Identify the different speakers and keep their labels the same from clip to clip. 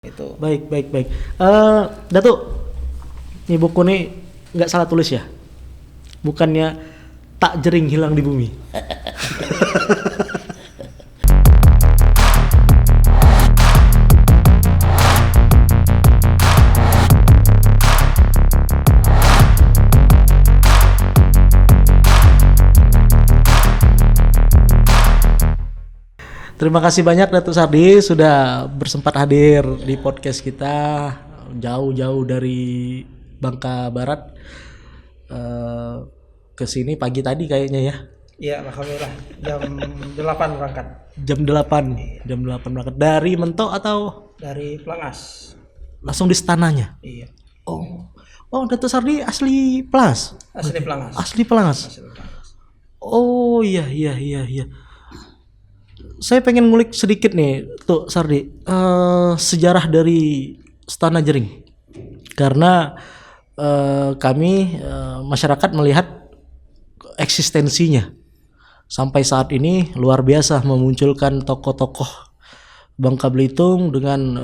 Speaker 1: Itu.
Speaker 2: Baik. Datuk, ini buku nih nggak salah tulis ya? Bukannya tak jering hilang di bumi? Terima kasih banyak Datuk Sardi sudah bersempat hadir di podcast kita jauh-jauh dari Bangka Barat ke sini pagi tadi kayaknya ya.
Speaker 1: Iya, alhamdulillah jam 8 berangkat
Speaker 2: Jam 8 berangkat dari Mentok atau
Speaker 1: dari Pelangas.
Speaker 2: langsung di istananya?
Speaker 1: Iya.
Speaker 2: Oh, Datuk Sardi asli Pelangas.
Speaker 1: Asli Pelangas.
Speaker 2: Asli Pelangas.
Speaker 1: Asli Pelangas.
Speaker 2: Oh iya. Saya pengen ngulik sedikit nih, tuh Sardi, sejarah dari Stana Jering. Karena kami masyarakat melihat eksistensinya sampai saat ini luar biasa, memunculkan tokoh-tokoh Bangka Belitung dengan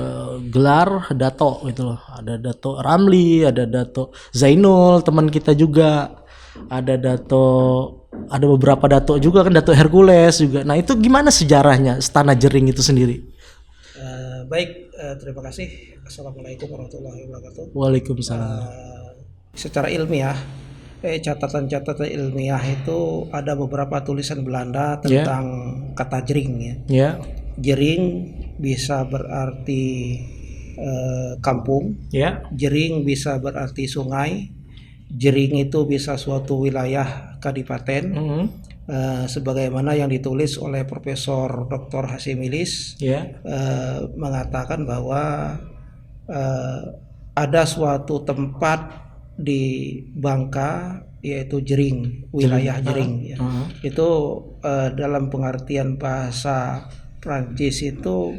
Speaker 2: gelar Dato gitu loh. Ada Dato Ramli, ada Dato Zainul, teman kita juga. Ada beberapa dato juga kan, Dato Hercules juga. Nah, itu gimana sejarahnya Stana Jering itu sendiri?
Speaker 1: Baik, terima kasih. Assalamualaikum warahmatullahi wabarakatuh.
Speaker 2: Waalaikumsalam.
Speaker 1: Secara ilmiah, catatan-catatan ilmiah itu ada beberapa tulisan Belanda tentang kata jering ya.
Speaker 2: Ya.
Speaker 1: Jering bisa berarti kampung.
Speaker 2: Ya.
Speaker 1: Jering bisa berarti sungai. Jering itu bisa suatu wilayah kadipaten, sebagaimana yang ditulis oleh Profesor Dr. Hasimilis, mengatakan bahwa ada suatu tempat di Bangka yaitu Jering, wilayah Jering. Itu dalam pengertian bahasa Prancis itu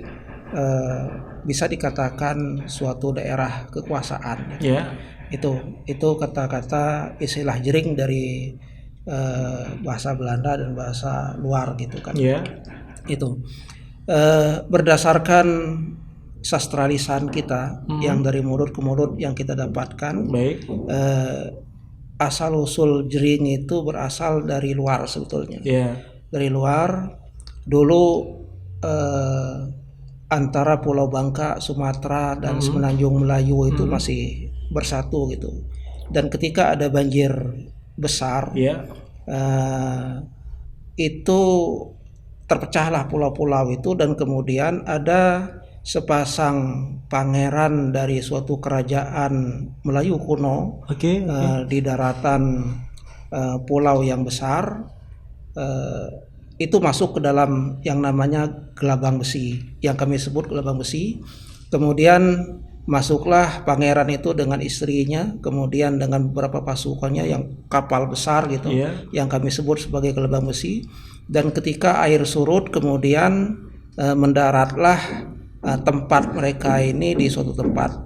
Speaker 1: bisa dikatakan suatu daerah kekuasaan. Itu kata-kata istilah jering dari bahasa Belanda dan bahasa luar gitu kan. Itu berdasarkan sastra lisan kita yang dari mulut ke mulut yang kita dapatkan. Asal usul jering itu berasal dari luar sebetulnya. Dari luar dulu antara Pulau Bangka, Sumatera dan Semenanjung Melayu itu masih bersatu gitu, dan ketika ada banjir besar itu terpecahlah pulau-pulau itu, dan kemudian ada sepasang pangeran dari suatu kerajaan Melayu kuno di daratan pulau yang besar itu masuk ke dalam yang namanya gelabang besi, yang kami sebut gelabang besi. Kemudian masuklah pangeran itu dengan istrinya, kemudian dengan beberapa pasukannya yang kapal besar gitu, yang kami sebut sebagai gelabang besi. Dan ketika air surut, kemudian mendaratlah tempat mereka ini di suatu tempat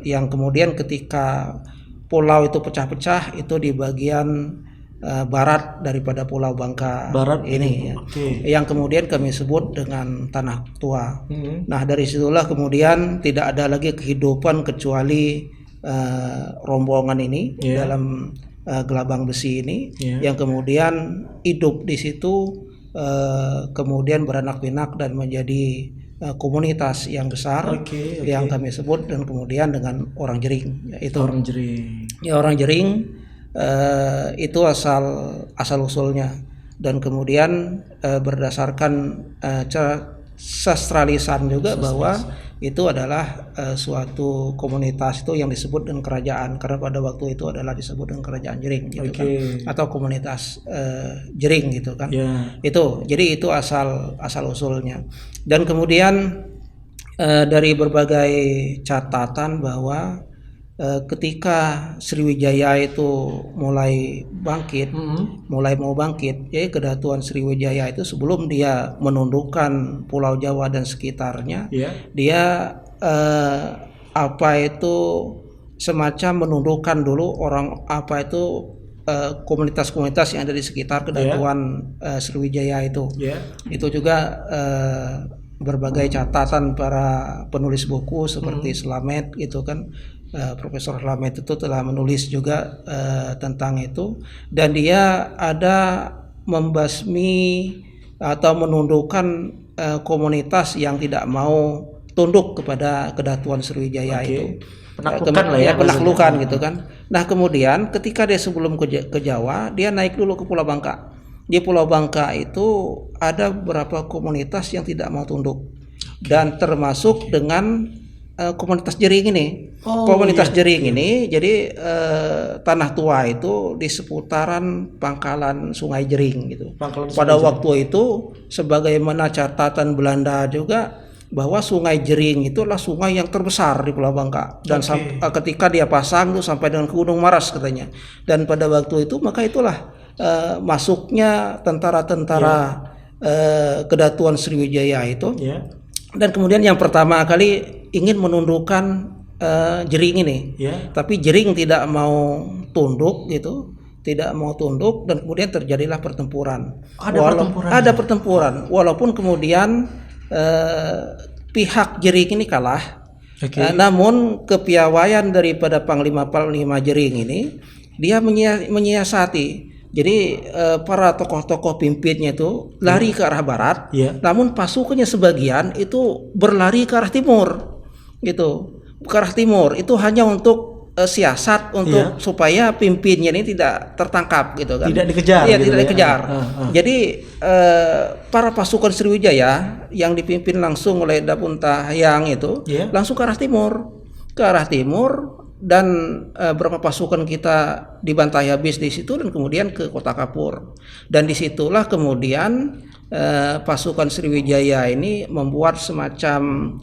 Speaker 1: yang kemudian ketika pulau itu pecah-pecah itu di bagian barat daripada Pulau Bangka ini yang kemudian kami sebut dengan Tanah Tua. Nah, dari situlah kemudian tidak ada lagi kehidupan kecuali rombongan ini dalam gelabang besi ini yang kemudian hidup di situ, kemudian beranak pinak dan menjadi komunitas yang besar yang kami sebut dan kemudian dengan orang Jering. Itu orang Jering. Itu asal usulnya, dan kemudian berdasarkan sastra lisan juga bahwa itu adalah suatu komunitas itu yang disebut dengan kerajaan, karena pada waktu itu adalah disebut dengan kerajaan Jering gitu kan, atau komunitas Jering gitu kan. Itu jadi itu asal usulnya, dan kemudian dari berbagai catatan bahwa ketika Sriwijaya itu mulai mau bangkit, ya Kedatuan Sriwijaya itu sebelum dia menundukkan Pulau Jawa dan sekitarnya, dia semacam menundukkan dulu komunitas-komunitas yang ada di sekitar Kedatuan Sriwijaya itu. Itu juga berbagai catatan para penulis buku seperti Slamet gitu kan. Profesor Slamet itu telah menulis juga tentang itu, dan dia ada membasmi atau menundukkan komunitas yang tidak mau tunduk kepada kedatuan Sriwijaya itu.
Speaker 2: Penaklukan lah ya,
Speaker 1: penaklukan gitu kan. Nah kemudian ketika dia sebelum ke Jawa, dia naik dulu ke Pulau Bangka. Di Pulau Bangka itu ada beberapa komunitas yang tidak mau tunduk, dan termasuk dengan komunitas Jering ini. Komunitas Jering ini, jadi Tanah Tua itu di seputaran pangkalan Sungai Jering gitu. Pada waktu itu, sebagaimana catatan Belanda juga, bahwa Sungai Jering itu adalah sungai yang terbesar di Pulau Bangka, dan ketika dia pasang tuh sampai dengan ke Gunung Maras katanya. Dan pada waktu itu maka itulah masuknya tentara-tentara kedatuan Sriwijaya itu. Dan kemudian yang pertama kali ingin menundukkan Jering ini, tapi Jering tidak mau tunduk gitu, tidak mau tunduk, dan kemudian terjadilah pertempuran. Ada pertempuran, walaupun kemudian pihak Jering ini kalah. Namun kepiawaian daripada Panglima Jering ini, dia menyiasati. Jadi para tokoh-tokoh pimpinnya itu lari ke arah barat, namun pasukannya sebagian itu berlari ke arah timur, gitu, ke arah timur. Itu hanya untuk siasat untuk supaya pimpinnya ini tidak tertangkap, gitu kan? Tidak dikejar. Iya, gitu, tidak dikejar. Jadi para pasukan Sriwijaya yang dipimpin langsung oleh Dapuntahyang itu langsung ke arah timur, dan beberapa pasukan kita dibantai habis di situ, dan kemudian ke Kota Kapur. Dan disitulah kemudian pasukan Sriwijaya ini membuat semacam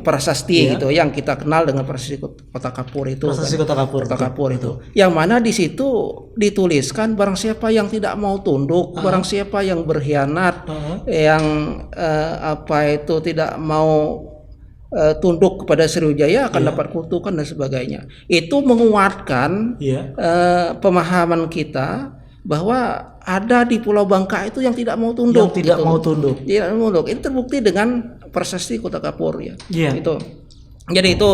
Speaker 1: prasasti gitu, yang kita kenal dengan prasasti Kota Kapur itu. Kota Kapur itu. Yang mana di situ dituliskan barang siapa yang tidak mau tunduk, barang siapa yang berkhianat, yang tidak mau tunduk kepada Sriwijaya akan dapat kutukan dan sebagainya. Itu menguatkan pemahaman kita bahwa ada di Pulau Bangka itu yang tidak mau tunduk. Tidak mau tunduk. Itu terbukti dengan prasasti Kota Kapur ya. Itu. Jadi itu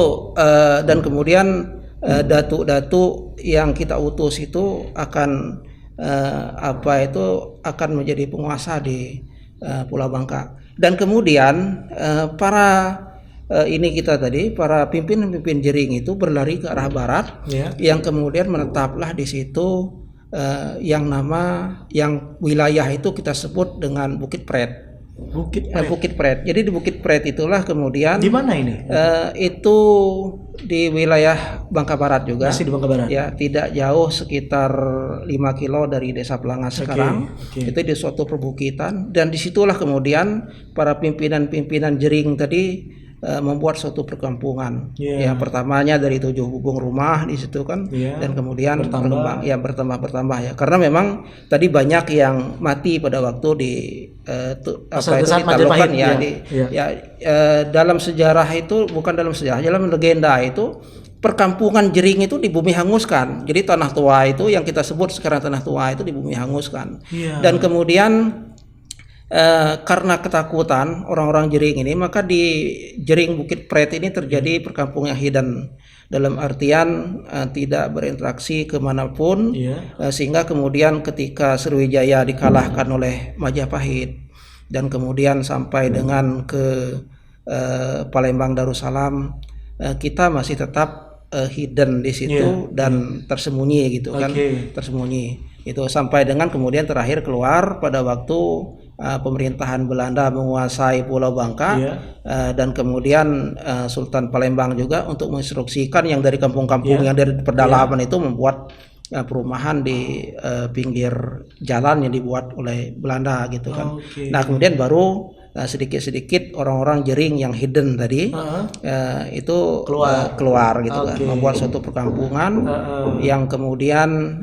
Speaker 1: dan kemudian datu-datu yang kita utus itu akan akan menjadi penguasa di Pulau Bangka. Dan kemudian para pimpinan Jering itu berlari ke arah barat, yang kemudian menetaplah di situ yang wilayah itu kita sebut dengan Bukit Pret. Bukit Pret. Jadi di Bukit Pret itulah kemudian. Di mana ini? Itu di wilayah Bangka Barat juga. Masih di Bangka Barat. Ya, tidak jauh, sekitar 5 kilo dari Desa Pelangas sekarang. Itu di suatu perbukitan, dan disitulah kemudian para pimpinan Jering tadi membuat suatu perkampungan. Yang pertamanya dari 7 hubung rumah di situ kan, dan kemudian bertambah ya, karena memang tadi banyak yang mati pada waktu di ditaklukkan dalam sejarah itu, bukan dalam sejarah, dalam legenda itu perkampungan Jering itu di bumi hanguskan. Jadi Tanah Tua itu yang kita sebut sekarang Tanah Tua itu di bumi hanguskan. Dan kemudian karena ketakutan orang-orang Jering ini, maka di Jering Bukit Pret ini terjadi perkampungan hidden, dalam artian tidak berinteraksi kemanapun, sehingga kemudian ketika Sriwijaya dikalahkan oleh Majapahit dan kemudian sampai dengan ke Palembang Darussalam, kita masih tetap hidden di situ dan tersembunyi gitu kan, tersembunyi itu sampai dengan kemudian terakhir keluar pada waktu pemerintahan Belanda menguasai Pulau Bangka, dan kemudian Sultan Palembang juga untuk menginstruksikan yang dari kampung-kampung yang dari pedalaman itu membuat perumahan di pinggir jalan yang dibuat oleh Belanda gitu kan. Nah kemudian baru sedikit-sedikit orang-orang Jering yang hidden tadi itu keluar gitu kan, membuat suatu perkampungan yang kemudian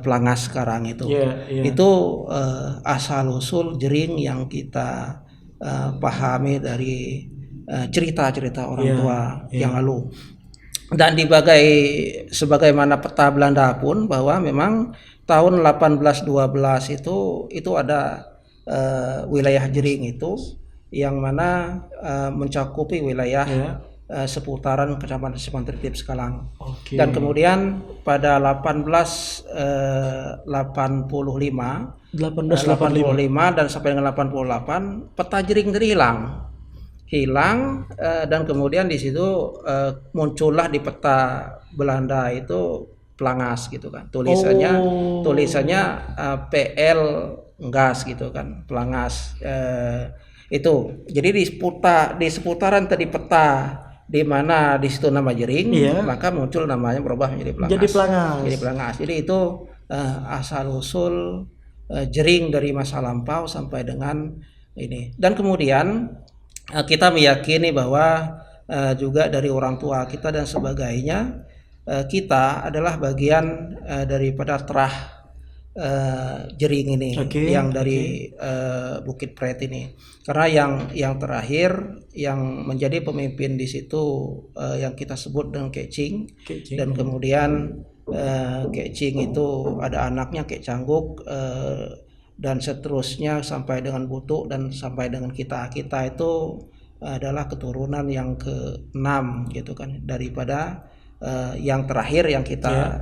Speaker 1: Pelangas sekarang itu. Itu asal usul Jering yang kita pahami dari cerita-cerita orang tua yang lalu. Dan sebagaimana peta Belanda pun, bahwa memang tahun 1812 itu ada wilayah Jering itu yang mana mencakupi wilayah seputaran Kecamatan Simpang Tritip Sekalang. Dan kemudian pada 1885 dan sampai dengan 88 peta jering tadi hilang dan kemudian di situ muncullah di peta Belanda itu Pelangas gitu kan, tulisannya PL gas gitu kan, Pelangas itu. Jadi di seputaran tadi peta di mana di situ nama jering, maka muncul namanya berubah menjadi Pelangas. Jadi itu asal usul jering dari masa lampau sampai dengan ini. Dan kemudian kita meyakini bahwa juga dari orang tua kita dan sebagainya, kita adalah bagian daripada terah jering ini, yang dari Bukit Pret ini. Karena yang terakhir yang menjadi pemimpin di situ yang kita sebut dengan Kecing. Dan kemudian Kecing itu ada anaknya Kek Cangguk, dan seterusnya sampai dengan Butuk dan sampai dengan kita itu adalah keturunan yang ke-6 gitu kan, daripada yang terakhir yang kita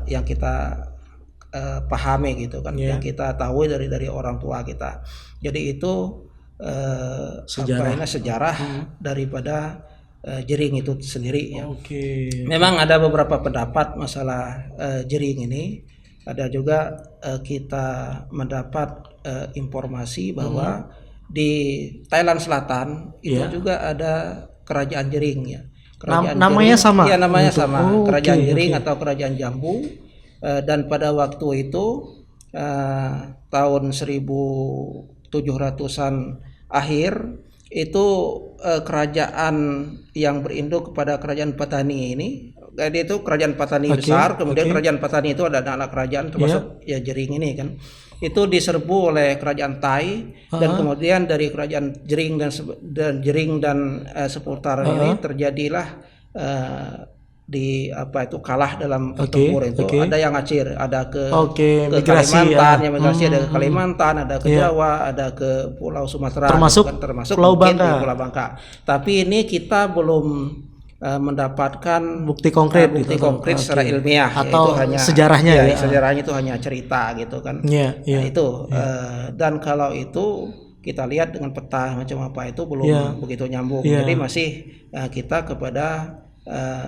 Speaker 1: pahami gitu kan, yang kita tahu dari orang tua kita. Jadi itu sejarah daripada jering itu sendiri ya. Memang ada beberapa pendapat masalah jering ini. Ada juga kita mendapat informasi bahwa di Thailand Selatan itu juga ada kerajaan jering ya.
Speaker 2: Namanya
Speaker 1: jering,
Speaker 2: sama.
Speaker 1: Iya, namanya sama. Kerajaan jering atau kerajaan Jambu. Dan pada waktu itu tahun 1700-an akhir itu kerajaan yang berinduk kepada kerajaan Patani ini. Jadi itu kerajaan Patani besar, kemudian kerajaan Patani itu ada anak kerajaan termasuk ya jering ini kan. Itu diserbu oleh kerajaan Thai dan kemudian dari kerajaan jering dan seputaran ini terjadilah kalah dalam pertempuran itu. Ada yang ngacir, ada ke Kalimantan, yang migrasi ada ke Kalimantan, ada ke Jawa, ada ke Pulau Sumatera,
Speaker 2: termasuk Pulau
Speaker 1: Bangka. Tapi ini kita belum mendapatkan
Speaker 2: bukti konkret
Speaker 1: secara ilmiah,
Speaker 2: atau
Speaker 1: itu hanya
Speaker 2: sejarahnya
Speaker 1: sejarahnya itu hanya cerita gitu kan. Dan kalau itu kita lihat dengan peta macam apa itu belum begitu nyambung. Jadi masih kita kepada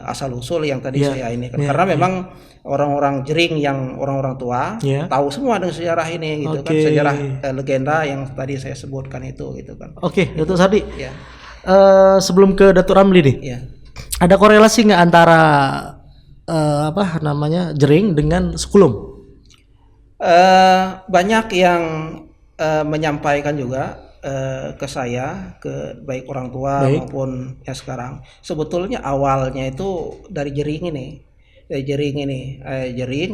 Speaker 1: asal usul yang tadi saya ini kan. Karena memang orang-orang jering yang orang-orang tua tahu semua dengan sejarah ini gitu kan, sejarah legenda yang tadi saya sebutkan itu gitu kan.
Speaker 2: Datuk Sardi. Sebelum ke Datuk Ramli nih. Ada korelasi nggak antara jering dengan Sukulum?
Speaker 1: Banyak yang menyampaikan juga ke saya, ke baik orang tua maupun yang sekarang. Sebetulnya awalnya itu dari jering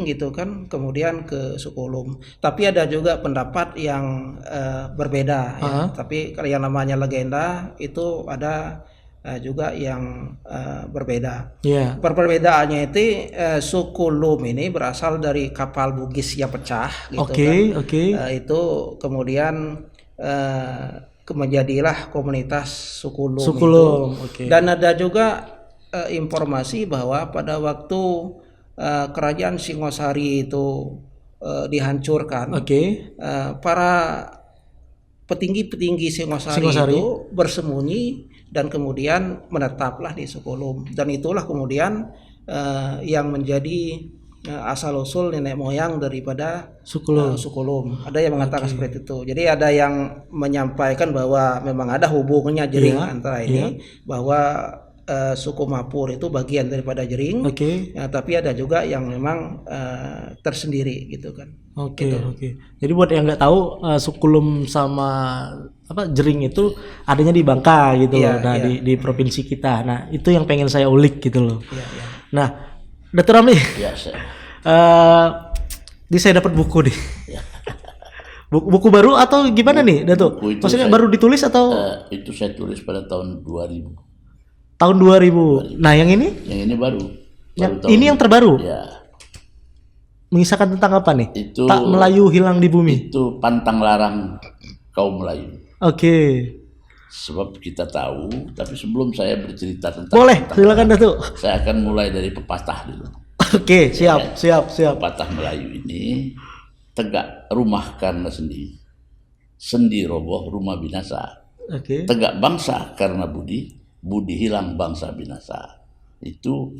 Speaker 1: gitu kan, kemudian ke Sukulum. Tapi ada juga pendapat yang berbeda ya. Tapi kalau yang namanya legenda itu ada juga yang berbeda. Perbedaannya itu Sukulum ini berasal dari kapal Bugis yang pecah gitu kan. Itu kemudian menjadilah komunitas Sukulum itu. Dan ada juga informasi bahwa pada waktu kerajaan Singosari itu dihancurkan, para petinggi-petinggi Singosari itu bersembunyi dan kemudian menetaplah di Sukulum. Dan itulah kemudian yang menjadi asal usul nenek moyang daripada Sukulum. Ada yang mengatakan seperti itu. Jadi ada yang menyampaikan bahwa memang ada hubungannya jering antara ini, bahwa suku Mapur itu bagian daripada jering. Tapi ada juga yang memang tersendiri gitu kan.
Speaker 2: Jadi buat yang nggak tahu, Sukulum sama jering itu adanya di Bangka gitu loh. Nah, di provinsi kita. Nah, itu yang pengen saya ulik gitu loh. Nah, Datuk Ramli. Saya dapat buku nih. Buku baru atau gimana nih, Datuk? Maksudnya baru ditulis atau?
Speaker 3: Itu saya tulis pada tahun 2000.
Speaker 2: Tahun 2000. Nah, yang ini?
Speaker 3: Yang ini baru.
Speaker 2: Ini yang terbaru?
Speaker 3: Ya.
Speaker 2: Mengisahkan tentang apa nih?
Speaker 3: Itu
Speaker 2: Tak Melayu Hilang di Bumi.
Speaker 3: Itu pantang larang kaum Melayu. Sebab kita tahu, tapi sebelum saya bercerita tentang
Speaker 2: Boleh, silakan Datuk.
Speaker 3: saya akan mulai dari pepatah dulu.
Speaker 2: Oke, siap.
Speaker 3: Pepatah Melayu ini, tegak rumah karena sendi, sendi roboh rumah binasa.
Speaker 2: Oke.
Speaker 3: Tegak bangsa karena budi, budi hilang bangsa binasa. Itu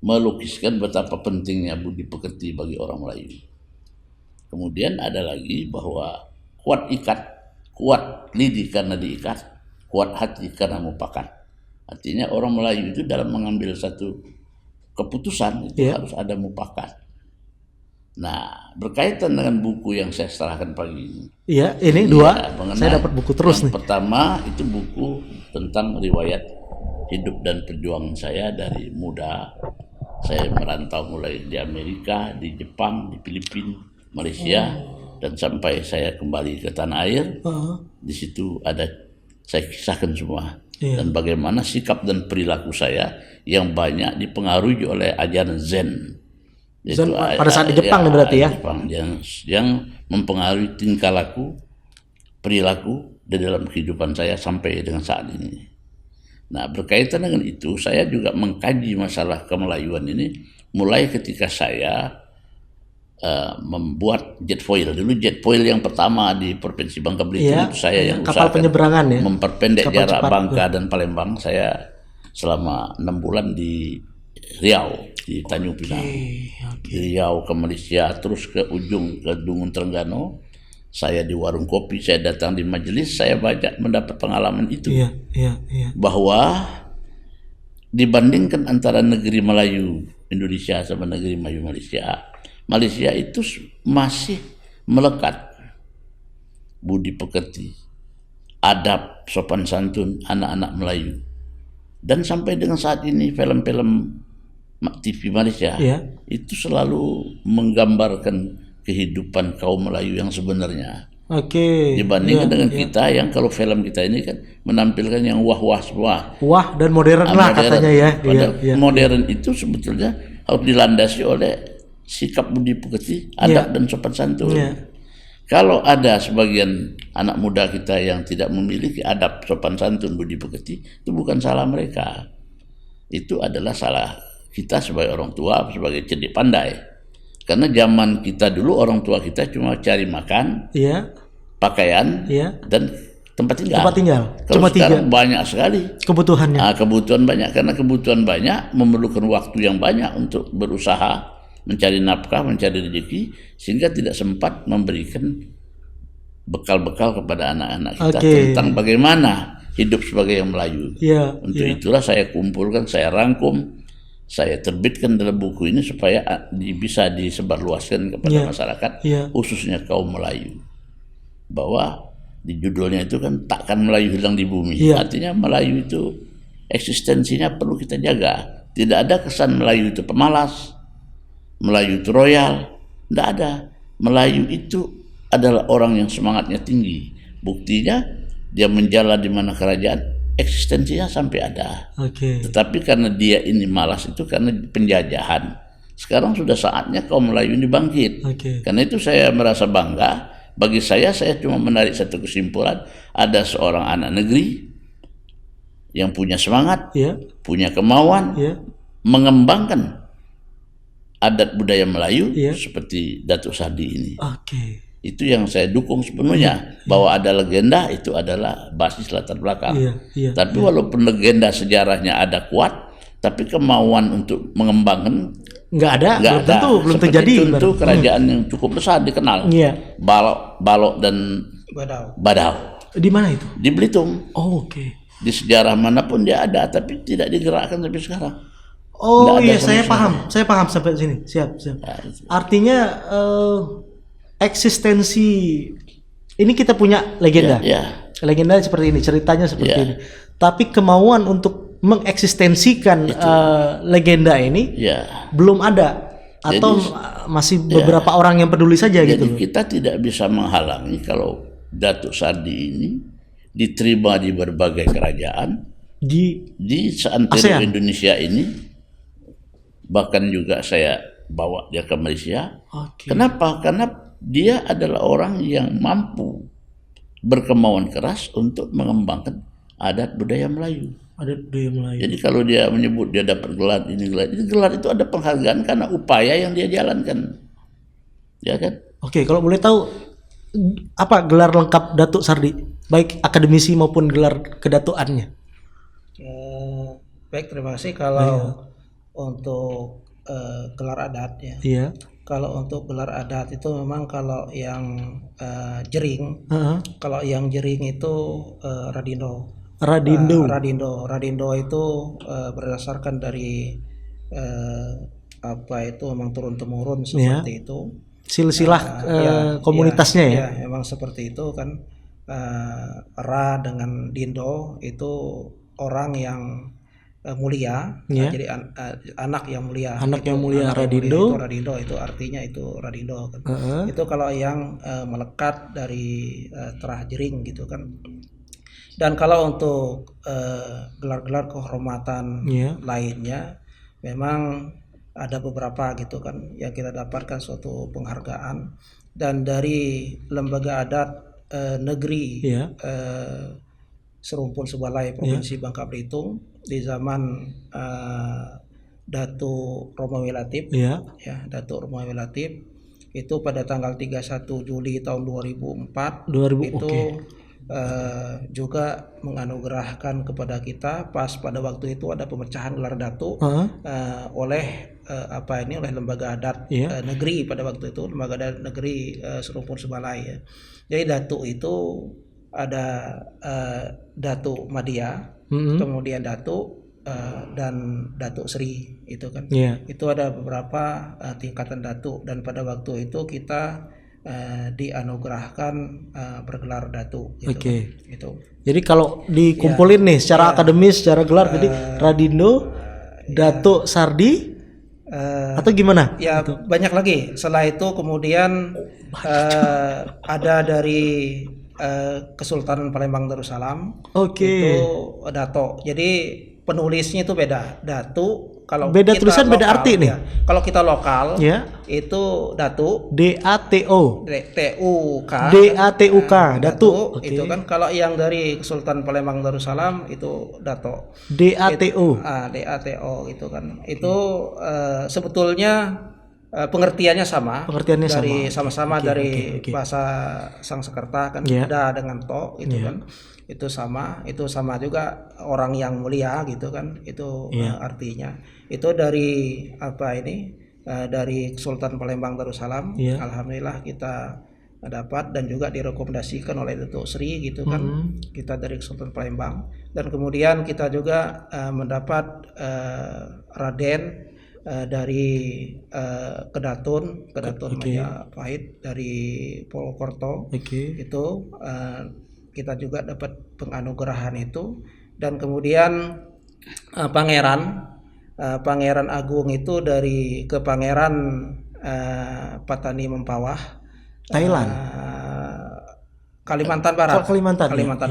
Speaker 3: melukiskan betapa pentingnya budi pekerti bagi orang Melayu. Kemudian ada lagi bahwa kuat ikat, kuat lidi karena diikat, kuat hati karena mupakat. Artinya orang Melayu itu dalam mengambil satu keputusan itu harus ada mupakat. Nah, berkaitan dengan buku yang saya serahkan pagi ini.
Speaker 2: Iya, ini dua. Saya dapat buku terus nih.
Speaker 3: Pertama itu buku tentang riwayat hidup dan perjuangan saya dari muda. Saya merantau mulai di Amerika, di Jepang, di Filipina, Malaysia, dan sampai saya kembali ke tanah air. Di situ ada saya kisahkan semua. Dan bagaimana sikap dan perilaku saya yang banyak dipengaruhi oleh ajaran Zen.
Speaker 2: Zen pada saat di Jepang berarti ya?
Speaker 3: Jepang, yang mempengaruhi tingkah laku, perilaku di dalam kehidupan saya sampai dengan saat ini. Nah, berkaitan dengan itu, saya juga mengkaji masalah kemelayuan ini mulai ketika saya membuat jet foil. Dulu jet foil yang pertama di Provinsi Bangka Belitung itu saya yang
Speaker 2: kapal penyeberangan ya,
Speaker 3: memperpendek
Speaker 2: kapal
Speaker 3: jarak
Speaker 2: cepat,
Speaker 3: Bangka dan Palembang. Saya selama 6 bulan di Riau, di Tanjung Pinang, di Riau ke Malaysia, terus ke ujung ke Dungun Terengganu. Saya di warung kopi, saya datang di majelis, saya banyak mendapat pengalaman itu. Bahwa dibandingkan antara negeri Melayu Indonesia sama negeri Melayu Malaysia, Malaysia itu masih melekat budi pekerti, adab, sopan santun anak-anak Melayu. Dan sampai dengan saat ini film-film TV Malaysia itu selalu menggambarkan kehidupan kaum Melayu yang sebenarnya. Dibandingkan dengan kita yang kalau film kita ini kan menampilkan yang wah-wah semua.
Speaker 2: Wah dan modern lah katanya ya.
Speaker 3: Modern itu sebetulnya harus dilandasi oleh sikap budi pekerti, adab dan sopan santun. Kalau ada sebagian anak muda kita yang tidak memiliki adab, sopan santun, budi pekerti, itu bukan salah mereka. Itu adalah salah kita sebagai orang tua, sebagai cerdik pandai. Karena zaman kita dulu orang tua kita cuma cari makan, pakaian, dan tempat tinggal. Kalau cuma sekarang banyak sekali
Speaker 2: kebutuhannya.
Speaker 3: Kebutuhan banyak, karena kebutuhan banyak memerlukan waktu yang banyak untuk berusaha mencari nafkah, mencari rezeki, sehingga tidak sempat memberikan bekal-bekal kepada anak-anak kita tentang bagaimana hidup sebagai yang Melayu. Untuk itulah saya kumpulkan, saya rangkum, saya terbitkan dalam buku ini supaya bisa disebarluaskan kepada masyarakat, khususnya kaum Melayu. Bahwa di judulnya itu kan takkan Melayu hilang di bumi. Artinya Melayu itu eksistensinya perlu kita jaga. Tidak ada kesan Melayu itu pemalas, Melayu itu royal, tidak ada. Melayu itu adalah orang yang semangatnya tinggi. Buktinya dia menjala di mana kerajaan, eksistensinya sampai ada. Tetapi karena dia ini malas itu karena penjajahan. Sekarang sudah saatnya kaum Melayu ini bangkit. Karena itu saya merasa bangga. Bagi saya cuma menarik satu kesimpulan. Ada seorang anak negeri yang punya semangat, punya kemauan, mengembangkan adat budaya Melayu seperti Datuk Sardi ini. Itu yang saya dukung sepenuhnya. Bahwa ada legenda itu adalah basis latar belakang. Tapi walaupun legenda sejarahnya ada kuat, tapi kemauan untuk mengembangkan
Speaker 2: nggak ada. Belum terjadi.
Speaker 3: Tentu kerajaan yang cukup besar dikenal. Balok dan Badau.
Speaker 2: Di mana itu?
Speaker 3: Di Belitung.
Speaker 2: Di
Speaker 3: sejarah manapun dia ada, tapi tidak digerakkan sampai sekarang.
Speaker 2: Saya paham sampai sini. Siap. Artinya eksistensi ini kita punya legenda. Legenda seperti ini, ceritanya seperti ini. Tapi kemauan untuk mengeksistensikan legenda ini belum ada, atau masih beberapa orang yang peduli saja gitu.
Speaker 3: Jadi kita tidak bisa menghalangi kalau Datuk Sardi ini diterima di berbagai kerajaan di seantero Indonesia ini. Bahkan juga saya bawa dia ke Malaysia. Kenapa? Karena dia adalah orang yang mampu berkemauan keras untuk mengembangkan adat budaya Melayu.
Speaker 2: Ada budaya Melayu.
Speaker 3: Jadi kalau dia menyebut dia dapat gelar ini, gelar itu ada penghargaan karena upaya yang dia jalankan, ya kan?
Speaker 2: Oke, kalau boleh tahu apa gelar lengkap Datuk Sardi, baik akademisi maupun gelar kedatuannya?
Speaker 1: Baik, terima kasih. Kalau untuk gelar adat ya.
Speaker 2: Iya.
Speaker 1: Kalau untuk gelar adat itu memang kalau yang jering, kalau yang jering itu Radindo. Radindo itu berdasarkan dari apa itu memang turun temurun seperti itu.
Speaker 2: Silsilah komunitasnya ya.
Speaker 1: Ya, memang seperti itu kan. Ra dengan Dindo itu orang yang mulia, jadi anak yang mulia.
Speaker 2: Anak yang mulia Radindo.
Speaker 1: Radindo itu artinya itu Radindo kan. Itu kalau yang melekat dari terah jering gitu kan. Dan kalau untuk gelar-gelar kehormatan lainnya, memang ada beberapa gitu kan yang kita dapatkan suatu penghargaan, dan dari lembaga adat negeri Serumpun Sebalai Provinsi Bangka Belitung di zaman Datuk Romawi Latif, Datuk Romawi Latif itu pada tanggal 31 Juli tahun 2004 itu juga menganugerahkan kepada kita pas pada waktu itu ada pemecahan gelar Datuk oleh oleh lembaga adat negeri pada waktu itu, lembaga adat negeri Serumpun Sebalai ya. Jadi Datuk itu ada Datuk Madya, kemudian Datuk dan Datuk Sri itu kan. Itu ada beberapa tingkatan Datuk, dan pada waktu itu kita dianugerahkan bergelar Datuk gitu kan. Itu.
Speaker 2: Jadi kalau dikumpulin nih secara akademis, secara gelar, jadi Radindo, Datuk Sardi, atau gimana?
Speaker 1: Ya
Speaker 2: gitu.
Speaker 1: Banyak lagi. Setelah itu kemudian ada dari Kesultanan Palembang Darussalam. Itu Dato. Jadi penulisnya itu beda. Datu. Kalau
Speaker 2: beda
Speaker 1: kita
Speaker 2: tulisan
Speaker 1: lokal,
Speaker 2: beda arti nih.
Speaker 1: Ya. Kalau kita lokal itu Datu.
Speaker 2: DATO.
Speaker 1: DATUK.
Speaker 2: Datu.
Speaker 1: Itu kan kalau yang dari Kesultanan Palembang Darussalam itu Dato.
Speaker 2: DATO.
Speaker 1: DATO itu kan. Itu sebetulnya pengertiannya sama. Dari sama-sama dari bahasa Sangsekerta kan. Da dengan to itu kan. Itu sama juga orang yang mulia gitu kan, itu artinya itu dari dari Sultan Palembang Darussalam. Alhamdulillah kita dapat dan juga direkomendasikan oleh Datuk Sri gitu kan. Kita dari Sultan Palembang, dan kemudian kita juga mendapat Raden dari Kedatun Majapahit dari Purwokerto. Itu kita juga dapat penganugerahan itu, dan kemudian Pangeran Agung itu dari ke Pangeran Patani Mempawah,
Speaker 2: Thailand,
Speaker 1: Kalimantan Barat,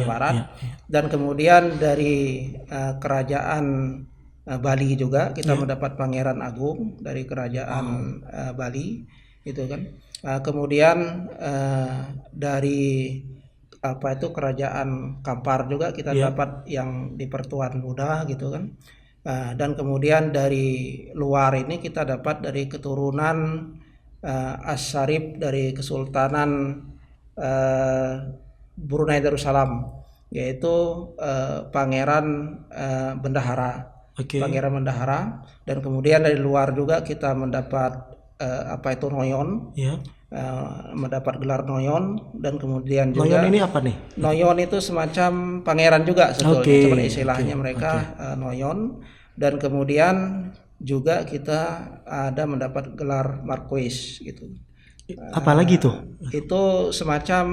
Speaker 1: Barat. Dan kemudian dari Kerajaan Bali juga kita mendapat Pangeran Agung dari Kerajaan Bali itu kan. Kemudian dari Kerajaan Kampar juga kita dapat yang di Pertuan Muda gitu kan. Dan kemudian dari luar ini kita dapat dari keturunan As-Syarif dari Kesultanan Brunei Darussalam, yaitu Pangeran Bendahara. Pangeran Bendahara. Dan kemudian dari luar juga kita mendapat Noyon. Mendapat gelar Noyon, dan kemudian juga
Speaker 2: Noyon ini apa nih?
Speaker 1: Noyon itu semacam pangeran juga sebetulnya, cuma istilahnya mereka Noyon. Dan kemudian juga kita ada mendapat gelar Marquis gitu.
Speaker 2: Apalagi tuh?
Speaker 1: Itu semacam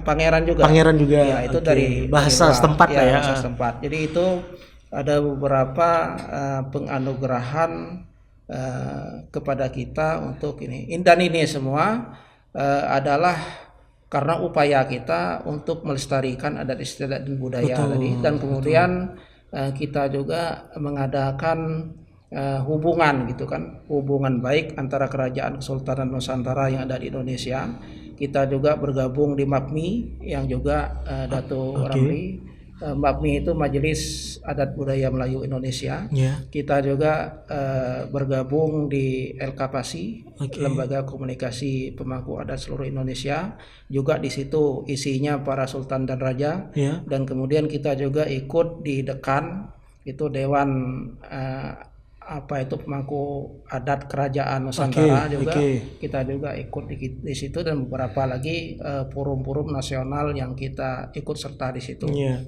Speaker 1: pangeran juga. Ya, itu dari
Speaker 2: bahasa setempat ya.
Speaker 1: Bahasa setempat. Jadi itu ada beberapa penganugerahan kepada kita untuk ini. Dan ini semua adalah karena upaya kita untuk melestarikan adat istiadat dan budaya tadi. Dan kemudian kita juga mengadakan hubungan gitu kan, hubungan baik antara Kerajaan Kesultanan Nusantara yang ada di Indonesia. Kita juga bergabung di MAPMI yang juga Datuk Ramli MAPMI itu Majelis Adat Budaya Melayu Indonesia.
Speaker 2: Ya.
Speaker 1: Kita juga bergabung di LKPASI,
Speaker 2: Oke.
Speaker 1: Lembaga Komunikasi Pemangku Adat Seluruh Indonesia. Juga di situ isinya para sultan dan raja.
Speaker 2: Ya.
Speaker 1: Dan kemudian kita juga ikut di Dekan, itu Dewan Pemangku Adat Kerajaan Nusantara juga. Kita juga ikut di situ, dan beberapa lagi forum-forum nasional yang kita ikut serta di situ.
Speaker 2: Iya.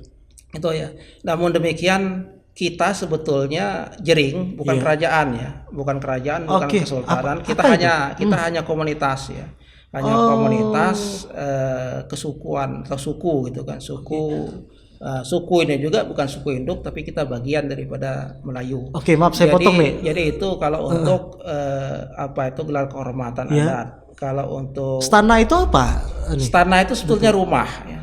Speaker 1: Itu ya. Namun demikian kita sebetulnya Jering bukan kerajaan ya, bukan kerajaan, bukan kesultanan. Kita hanya komunitas ya. Hanya komunitas kesukuan atau suku gitu kan, suku ini juga bukan suku induk, tapi kita bagian daripada Melayu.
Speaker 2: Oke, maaf saya potong nih.
Speaker 1: Jadi itu kalau untuk gelar kehormatan adat. Kalau untuk
Speaker 2: Stana itu apa?
Speaker 1: Stana itu sebetulnya rumah ya.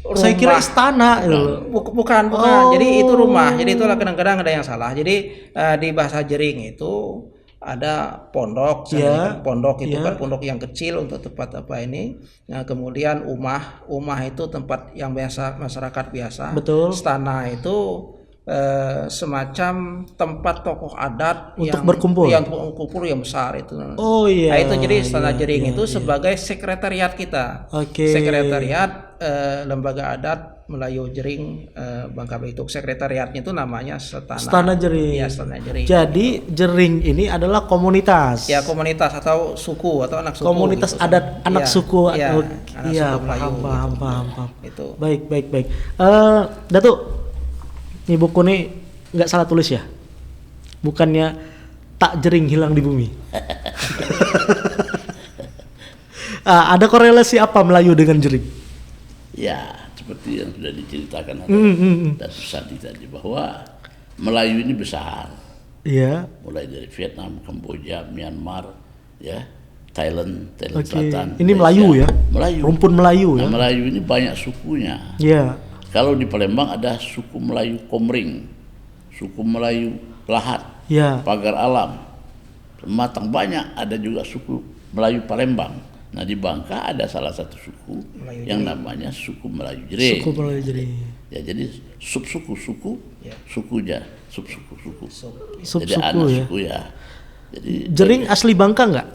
Speaker 2: Saya kira istana
Speaker 1: bukan. Jadi itu rumah. Jadi itulah kadang-kadang ada yang salah. Jadi di bahasa Jering itu ada pondok, pondok itu kan pondok yang kecil untuk tempat ini. Nah, kemudian umah itu tempat yang biasa masyarakat biasa.
Speaker 2: Betul.
Speaker 1: Stana itu semacam tempat tokoh adat
Speaker 2: untuk berkumpul.
Speaker 1: Yang berkumpul yang besar itu.
Speaker 2: Oh iya.
Speaker 1: Nah, itu jadi Istana Jering itu sebagai sekretariat kita. Sekretariat Lembaga Adat Melayu Jering Bangka Belitung. Sekretariatnya itu namanya Stana
Speaker 2: Jering.
Speaker 1: Ya, Stana Jering.
Speaker 2: Jadi Jering ini adalah komunitas.
Speaker 1: Ya, komunitas atau suku atau anak suku.
Speaker 2: Komunitas gitu, adat anak suku. Iya, paham.
Speaker 1: Itu.
Speaker 2: Baik. Datuk, ini buku nih nggak salah tulis ya? Bukannya tak jering hilang di bumi. Ada korelasi apa Melayu dengan jering?
Speaker 3: Ya, seperti yang sudah diceritakan Datuk Sardi tadi, bahwa Melayu ini besar.
Speaker 2: Iya.
Speaker 3: Mulai dari Vietnam, Kamboja, Myanmar, ya, Thailand Selatan.
Speaker 2: Ini
Speaker 3: Malaysia.
Speaker 2: Melayu ya?
Speaker 3: Melayu.
Speaker 2: Rumpun Melayu ya?
Speaker 3: Melayu ini banyak sukunya.
Speaker 2: Iya.
Speaker 3: Kalau di Palembang ada suku Melayu Komring, suku Melayu Lahat, Pagar Alam, Matang, banyak. Ada juga suku Melayu Palembang. Nah, di Bangka ada salah satu suku Melayu yang namanya suku Melayu Jering.
Speaker 2: Suku Melayu Jering.
Speaker 3: Ya, jadi suku-suku, sukunya, suku-suku. Jadi
Speaker 2: Sub-suku
Speaker 3: anak
Speaker 2: ya.
Speaker 3: suku ya. Jadi
Speaker 2: Jering asli Bangka nggak?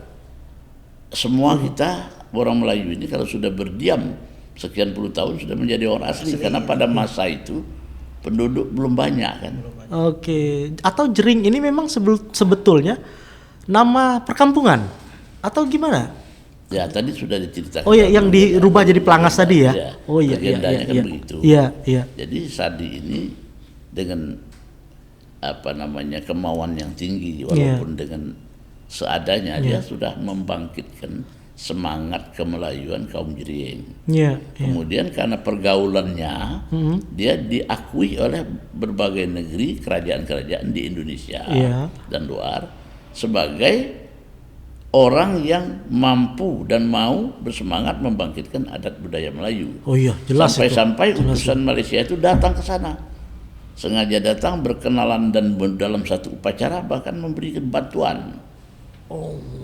Speaker 3: Semua kita orang Melayu ini kalau sudah berdiam sekian puluh tahun sudah menjadi orang asli, karena pada masa itu penduduk belum banyak kan.
Speaker 2: Oke. Atau Jering ini memang sebetulnya nama perkampungan atau gimana?
Speaker 3: Ya, tadi sudah diceritakan.
Speaker 2: Oh ya, yang dirubah jadi Pelangas tadi ya.
Speaker 3: Ya,
Speaker 2: oh iya,
Speaker 3: kan begitu.
Speaker 2: Iya.
Speaker 3: Jadi Sardi ini dengan kemauan yang tinggi, walaupun dengan seadanya, dia sudah membangkitkan semangat kemelayuan kaum Jering. Kemudian karena pergaulannya, dia diakui oleh berbagai negeri, kerajaan-kerajaan di Indonesia dan luar sebagai orang yang mampu dan mau bersemangat membangkitkan adat budaya Melayu.
Speaker 2: Oh iya, jelas.
Speaker 3: Sampai utusan Malaysia itu datang ke sana. Sengaja datang berkenalan dan dalam satu upacara bahkan memberikan bantuan.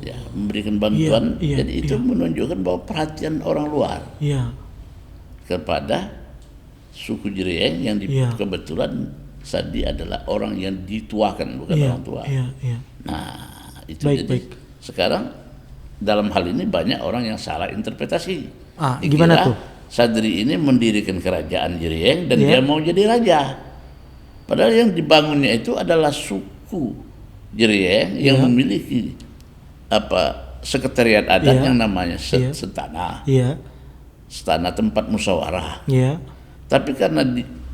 Speaker 3: Ya, memberikan bantuan. Jadi itu menunjukkan bahwa perhatian orang luar kepada suku Jering yang kebetulan Sardi adalah orang yang dituakan, bukan orang tua. Nah, itu jadi sekarang dalam hal ini banyak orang yang salah interpretasi.
Speaker 2: Gimana tuh?
Speaker 3: Sadri ini mendirikan kerajaan Jering dan dia mau jadi raja. Padahal yang dibangunnya itu adalah suku Jering yang memiliki sekretariat adat yang namanya Setana. Setana tempat musyawarah. Tapi karena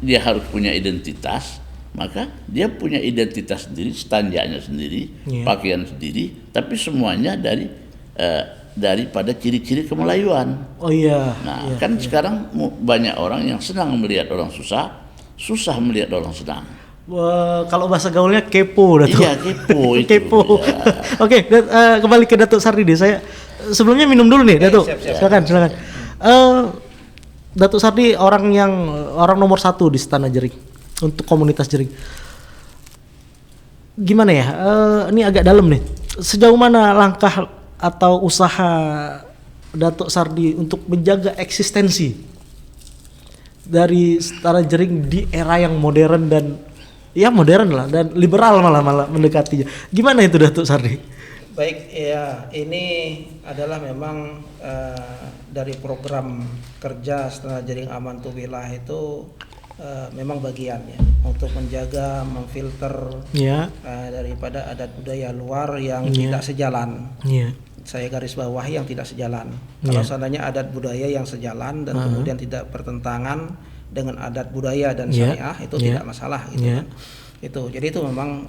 Speaker 3: dia harus punya identitas, maka dia punya identitas sendiri, standarnya sendiri, pakaian sendiri, tapi semuanya daripada ciri-ciri kemelayuan. Kan sekarang banyak orang yang senang melihat orang susah melihat orang senang.
Speaker 2: Kalau bahasa gaulnya kepo, Datuk.
Speaker 3: Iya, kepo itu.
Speaker 2: Kepo.
Speaker 3: Ya.
Speaker 2: Oke, kembali ke Datuk Sardi deh. Saya sebelumnya minum dulu nih, Datuk. Silakan. Datuk Sardi orang nomor 1 di Istana Jering untuk komunitas Jering. Gimana ya? Ini agak dalam nih. Sejauh mana langkah atau usaha Datuk Sardi untuk menjaga eksistensi dari Tanah Jering di era yang modern dan ya modern lah dan liberal malah mendekatinya. Gimana itu Datuk Sardi?
Speaker 1: Baik, ya ini adalah memang dari program kerja Tanah Jering Aman Tubilah itu memang bagiannya untuk menjaga, memfilter daripada adat budaya luar yang tidak sejalan. Saya garis bawahi yang tidak sejalan. Kalau seandainya adat budaya yang sejalan dan kemudian tidak bertentangan dengan adat budaya dan syariah itu tidak masalah gitu kan. Itu. Jadi itu memang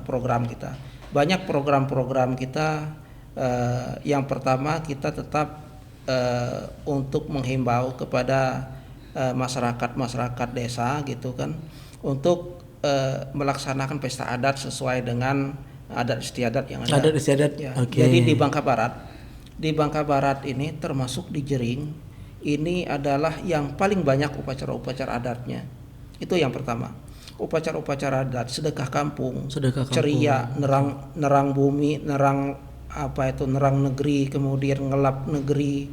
Speaker 1: program kita. Banyak program-program kita yang pertama kita tetap untuk menghimbau kepada masyarakat desa gitu kan untuk melaksanakan pesta adat sesuai dengan adat istiadat yang ada.
Speaker 2: Adat istiadat.
Speaker 1: Ya.
Speaker 2: Okay.
Speaker 1: Jadi di Bangka Barat ini termasuk di Jering ini adalah yang paling banyak upacara-upacara adatnya. Itu yang pertama. Upacara-upacara adat, sedekah kampung, ceria, nerang bumi, nerang negeri, kemudian ngelap negeri,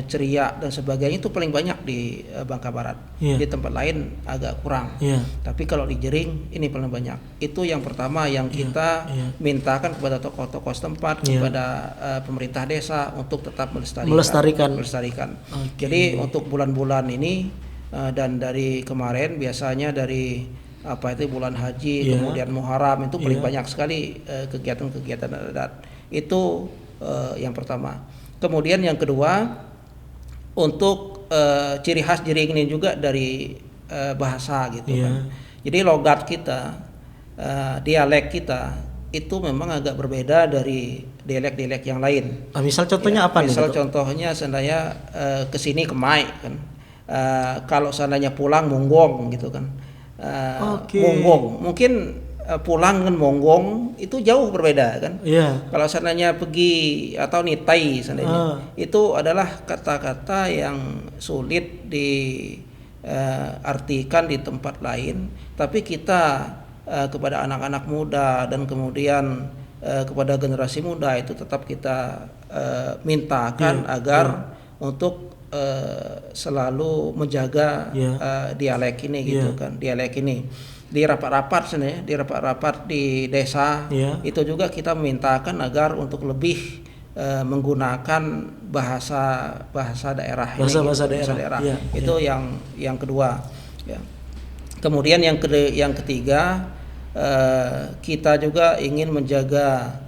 Speaker 1: ceria dan sebagainya itu paling banyak di Bangka Barat. Di tempat lain agak kurang. Tapi kalau di Jering ini paling banyak. Itu yang pertama yang kita mintakan kepada tokoh-tokoh setempat, kepada pemerintah desa untuk tetap melestarikan. Okay. Jadi untuk bulan-bulan ini dan dari kemarin biasanya dari bulan haji, kemudian Muharram itu paling banyak sekali kegiatan-kegiatan adat. Itu yang pertama. Kemudian yang kedua untuk ciri khas Jering ini juga dari bahasa gitu kan. Jadi logat kita, dialek kita itu memang agak berbeda dari dialek-dialek yang lain.
Speaker 2: Misal contohnya apa nih?
Speaker 1: Misal contohnya seandainya kesini kemai kan. Kalau seandainya pulang monggong gitu kan. Monggong mungkin pulang dengan monggong itu jauh berbeda kan. Kalau seandainya pergi atau nitai seandainya itu adalah kata-kata yang sulit diartikan di tempat lain, tapi kita kepada anak-anak muda dan kemudian kepada generasi muda itu tetap kita mintakan agar untuk selalu menjaga dialek ini gitu kan. Dialek ini di rapat-rapat di desa itu juga kita memintakan agar untuk lebih menggunakan bahasa daerah
Speaker 2: bahasa daerah.
Speaker 1: Itu yang kedua ya. Kemudian yang ketiga kita juga ingin menjaga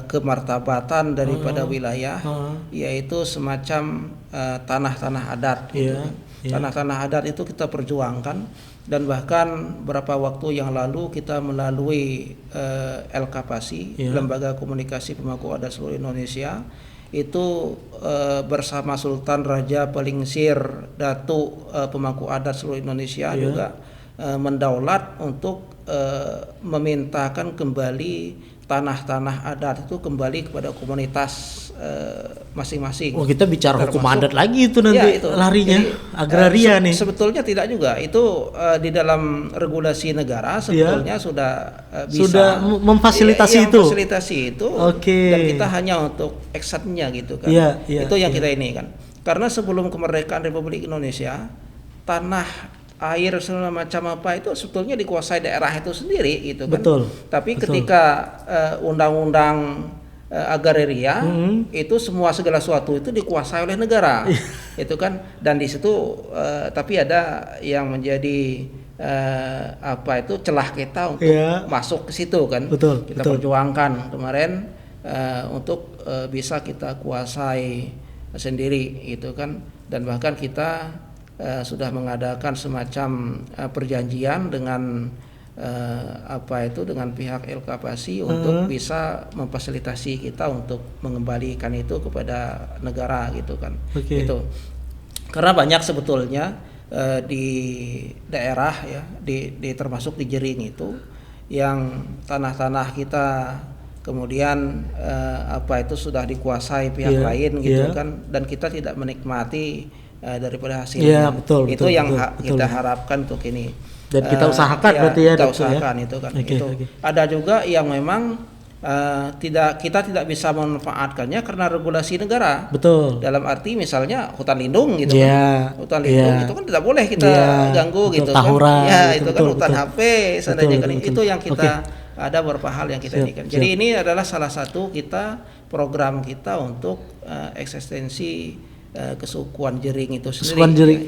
Speaker 1: kemartabatan daripada wilayah, yaitu semacam tanah-tanah adat gitu. Tanah-tanah adat itu kita perjuangkan, dan bahkan beberapa waktu yang lalu kita melalui LKPASI, Lembaga Komunikasi Pemangku Adat Seluruh Indonesia, itu bersama Sultan Raja Pelingsir Datuk Pemangku Adat Seluruh Indonesia juga mendaulat untuk memintakan kembali tanah-tanah adat itu kembali kepada komunitas masing-masing.
Speaker 2: Kita bicara hukum adat lagi itu nanti larinya. Jadi, agraria nih.
Speaker 1: Sebetulnya tidak juga. Itu di dalam regulasi negara sebetulnya sudah bisa.
Speaker 2: Sudah memfasilitasi itu.
Speaker 1: Memfasilitasi itu. Dan kita hanya untuk actionnya gitu kan. Itu yang kita ini kan. Karena sebelum kemerdekaan Republik Indonesia, tanah, air segala macam apa itu sebetulnya dikuasai daerah itu sendiri gitu kan. Tapi ketika undang-undang agraria itu segala sesuatu itu dikuasai oleh negara. Itu kan, dan di situ tapi ada yang menjadi celah kita untuk masuk ke situ kan. Kita perjuangkan kemarin untuk bisa kita kuasai sendiri gitu kan, dan bahkan kita sudah mengadakan semacam perjanjian dengan dengan pihak LKPASI untuk bisa memfasilitasi kita untuk mengembalikan itu kepada negara gitu kan. Itu karena banyak sebetulnya di daerah ya, di termasuk di Jering itu yang tanah-tanah kita kemudian sudah dikuasai pihak lain gitu kan, dan kita tidak menikmati daripada hasilnya. Itu yang kita harapkan untuk ini.
Speaker 2: Dan kita usahakan berarti
Speaker 1: kita usahakan itu kan. Ada juga yang memang kita tidak bisa memanfaatkannya karena regulasi negara.
Speaker 2: Betul.
Speaker 1: Dalam arti misalnya hutan lindung gitu
Speaker 2: Iya,
Speaker 1: kan. Hutan lindung
Speaker 2: iya.
Speaker 1: itu kan tidak boleh kita
Speaker 2: Iya,
Speaker 1: ganggu
Speaker 2: betul,
Speaker 1: gitu
Speaker 2: tahura,
Speaker 1: kan. Ya,
Speaker 2: gitu,
Speaker 1: itu kan
Speaker 2: betul,
Speaker 1: hutan
Speaker 2: betul.
Speaker 1: HP seandainya kan
Speaker 2: Betul.
Speaker 1: itu yang kita
Speaker 2: Oke.
Speaker 1: ada beberapa hal yang kita
Speaker 2: Siap,
Speaker 1: ini kan.
Speaker 2: siap.
Speaker 1: Jadi ini adalah salah satu program kita untuk eksistensi kesukuan Jering itu sendiri.
Speaker 2: Kesukuan Jering,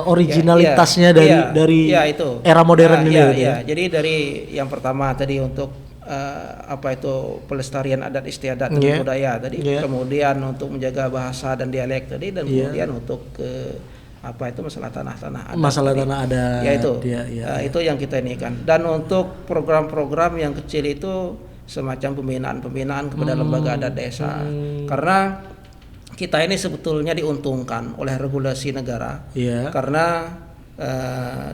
Speaker 2: originalitasnya dari
Speaker 1: itu.
Speaker 2: era modern ini.
Speaker 1: Iya. Jadi dari yang pertama tadi untuk pelestarian adat istiadat dan budaya tadi, kemudian untuk menjaga bahasa dan dialek tadi, dan kemudian untuk masalah tanah-tanah adat.
Speaker 2: Masalah tanah adat.
Speaker 1: Ya itu.
Speaker 2: Itu
Speaker 1: yang kita ini kan. Dan untuk program-program yang kecil itu semacam pembinaan kepada lembaga adat desa. Karena kita ini sebetulnya diuntungkan oleh regulasi negara. Karena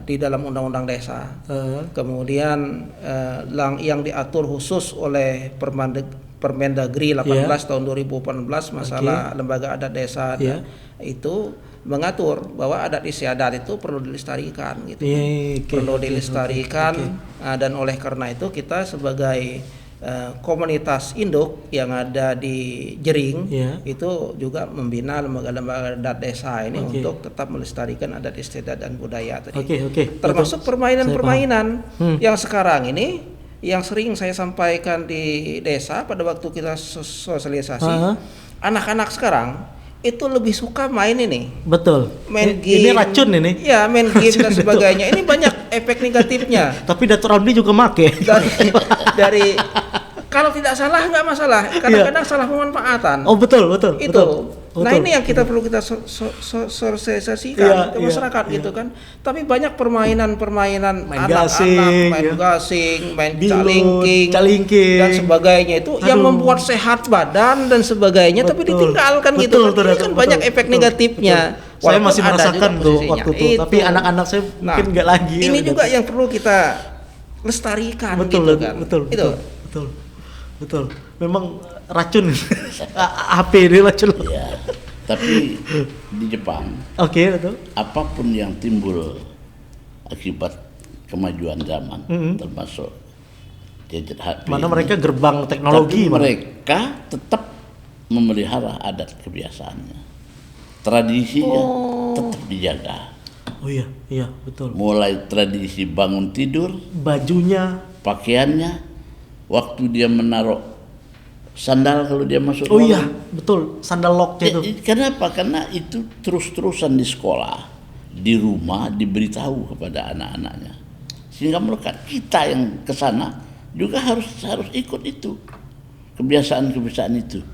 Speaker 1: di dalam undang-undang desa, kemudian yang diatur khusus oleh Permendagri 18 tahun 2018 masalah lembaga adat desa itu mengatur bahwa adat istiadat itu perlu dilestarikan gitu. Perlu dilestarikan. Dan oleh karena itu kita sebagai komunitas induk yang ada di Jering itu juga membina lembaga-lembaga adat desa ini untuk tetap melestarikan adat istiadat dan budaya tadi. Termasuk permainan-permainan yang sekarang ini yang sering saya sampaikan di desa pada waktu kita sosialisasi. Anak-anak sekarang itu lebih suka main ini.
Speaker 2: Betul.
Speaker 1: Main game.
Speaker 2: Ini racun ini.
Speaker 1: Ya, main game dan sebagainya. Ini banyak efek negatifnya.
Speaker 2: Tapi Datuk Ramli juga make.
Speaker 1: Dari kalau tidak salah nggak masalah. Kadang-kadang salah pemanfaatan.
Speaker 2: Oh betul.
Speaker 1: Itu.
Speaker 2: Betul.
Speaker 1: Nah ini yang kita perlu kita sosialisasikan ke masyarakat gitu kan. Tapi banyak permainan anak-anak, main gasing, main calingking dan sebagainya itu yang membuat sehat badan dan sebagainya, tapi ditinggalkan gitu kan. Ini kan banyak efek negatifnya.
Speaker 2: Saya masih merasakan tuh waktu itu, tapi anak-anak saya mungkin nggak lagi.
Speaker 1: Ini juga yang perlu kita lestarikan gitu kan.
Speaker 2: Betul. Memang racun. HP ini racun.
Speaker 3: Ya. Tapi di Jepang,
Speaker 2: betul.
Speaker 3: Apapun yang timbul akibat kemajuan zaman, termasuk gadget HP.
Speaker 2: Mana mereka gerbang teknologi,
Speaker 3: tapi mereka tetap memelihara adat kebiasaannya, tradisinya tetap dijaga.
Speaker 2: Oh iya betul.
Speaker 3: Mulai tradisi bangun tidur,
Speaker 2: bajunya,
Speaker 3: pakaiannya, waktu dia menaruh sandal kalau dia masuk
Speaker 2: ruangan. Oh iya, betul. Sandal locknya itu.
Speaker 3: Kenapa? Karena itu terus-terusan di sekolah, di rumah diberitahu kepada anak-anaknya. Sehingga melekat. Kita yang ke sana juga harus ikut itu. Kebiasaan-kebiasaan itu.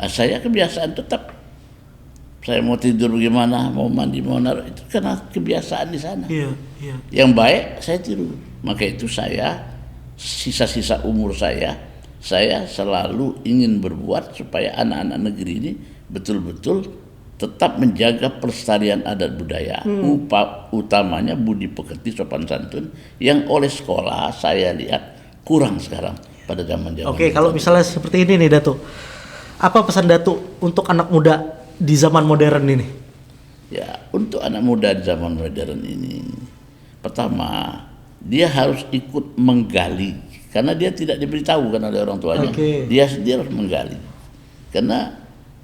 Speaker 3: Nah, saya kebiasaan tetap. Saya mau tidur bagaimana, mau mandi, mau naruh, itu karena kebiasaan di sana.
Speaker 2: Iya.
Speaker 3: Yang baik saya tiru. Maka itu saya sisa-sisa umur saya selalu ingin berbuat supaya anak-anak negeri ini betul-betul tetap menjaga pelestarian adat budaya, utamanya budi pekerti sopan santun yang oleh sekolah saya lihat kurang sekarang pada zaman-zaman.
Speaker 2: Kalau misalnya seperti ini nih Datuk, apa pesan Datuk untuk anak muda di zaman modern ini?
Speaker 3: Ya, untuk anak muda di zaman modern ini, pertama dia harus ikut menggali. Karena dia tidak diberitahu kan oleh orang tuanya. Dia harus menggali. Karena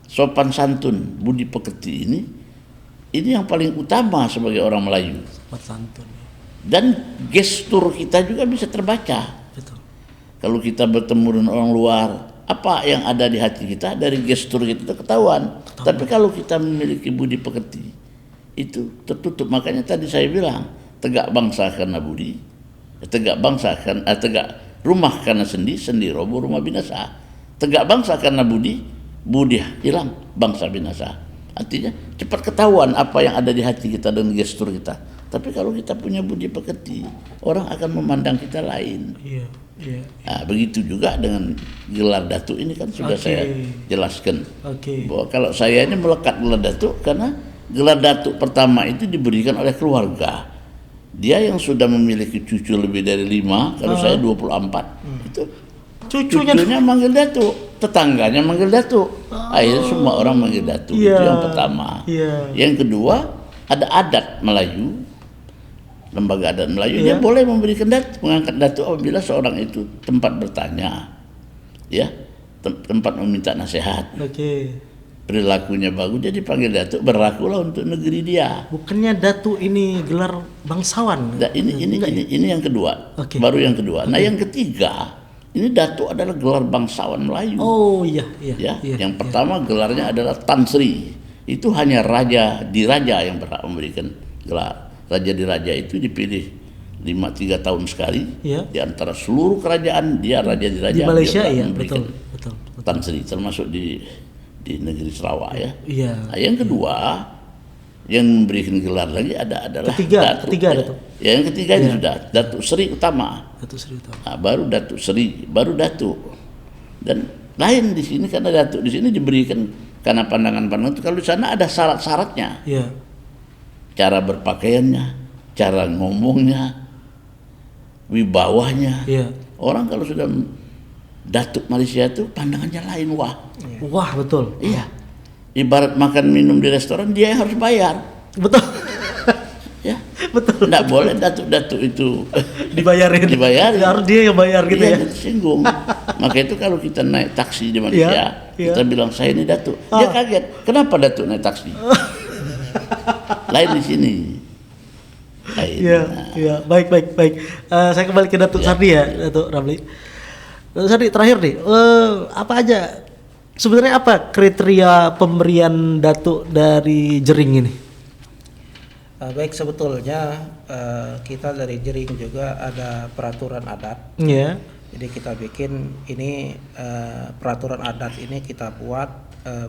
Speaker 3: sopan santun, budi pekerti ini yang paling utama sebagai orang Melayu.
Speaker 2: Sopan santun.
Speaker 3: Dan gestur kita juga bisa terbaca.
Speaker 2: Betul.
Speaker 3: Kalau kita bertemu dengan orang luar, apa yang ada di hati kita dari gestur kita itu ketahuan. Tapi kalau kita memiliki budi pekerti, itu tertutup. Makanya tadi saya bilang, tegak bangsa karena budi, tegak bangsa karena rumah karena sendi roboh, rumah binasa. Tegak bangsa karena budi hilang, bangsa binasa. Artinya cepat ketahuan apa yang ada di hati kita dan gestur kita. Tapi kalau kita punya budi pekerti, orang akan memandang kita lain.
Speaker 2: Iya.
Speaker 3: Nah, begitu juga dengan gelar datuk ini kan sudah saya jelaskan. Bahwa kalau saya ini melekat gelar datuk karena gelar datuk pertama itu diberikan oleh keluarga. Dia yang sudah memiliki cucu lebih dari 5, kalau saya 24, itu cucunya manggil datuk, tetangganya manggil datuk, akhirnya semua orang manggil datuk. Itu yang pertama. Yang kedua, ada adat Melayu, lembaga adat Melayu, dia boleh memberikan datuk, mengangkat datuk apabila seorang itu tempat bertanya. ya, tempat meminta nasihat.
Speaker 2: Oke.
Speaker 3: Perilakunya bagus, jadi panggil datuk, berlakulah untuk negeri dia.
Speaker 2: Bukannya datuk ini gelar bangsawan?
Speaker 3: Ini yang kedua, baru yang kedua. Nah yang ketiga, ini datuk adalah gelar bangsawan Melayu.
Speaker 2: Oh iya.
Speaker 3: Yang pertama gelarnya adalah Tan Sri. Itu hanya raja diraja yang berhak memberikan gelar. Raja diraja itu dipilih 3 tahun sekali, di antara seluruh kerajaan dia raja diraja
Speaker 2: di Malaysia.
Speaker 3: Dia
Speaker 2: Iya, betul.
Speaker 3: Tan Sri, termasuk di negeri Sarawak ya.
Speaker 2: Iya.
Speaker 3: Nah, yang kedua yang memberikan gelar lagi adalah
Speaker 2: ketiga Datuk.
Speaker 3: Ya, yang ketiga ini sudah Datuk Seri Utama.
Speaker 2: Datuk Seri Utama.
Speaker 3: Nah, baru Datuk Seri, baru Datuk. Dan lain di sini karena Datuk di sini diberikan karena pandangan-pandangan itu, kalau di sana ada syarat-syaratnya.
Speaker 2: Iya.
Speaker 3: Cara berpakaiannya, cara ngomongnya, wibawanya.
Speaker 2: Iya.
Speaker 3: Orang kalau sudah Datuk Malaysia itu pandangannya lain,
Speaker 2: Wah, betul.
Speaker 3: Iya. Ibarat makan minum di restoran dia yang harus bayar.
Speaker 2: Betul.
Speaker 3: Ya.
Speaker 2: Betul.
Speaker 3: Nggak boleh datuk-datuk itu
Speaker 2: dibayarin. Harus dia yang bayar gitu ya.
Speaker 3: Tersinggung. Maka itu kalau kita naik taksi di Malaysia, kita bilang saya ini datuk. Dia kaget. Kenapa datuk naik taksi? Lain di sini.
Speaker 2: Iya. Baik. Saya kembali ke Datuk Sardi ya, Datuk Ramli. Datuk Sardi, terakhir nih, sebenarnya apa kriteria pemberian datuk dari Jering ini?
Speaker 1: Baik, sebetulnya kita dari Jering juga ada peraturan adat.
Speaker 2: Iya.
Speaker 1: Jadi kita bikin ini peraturan adat ini kita buat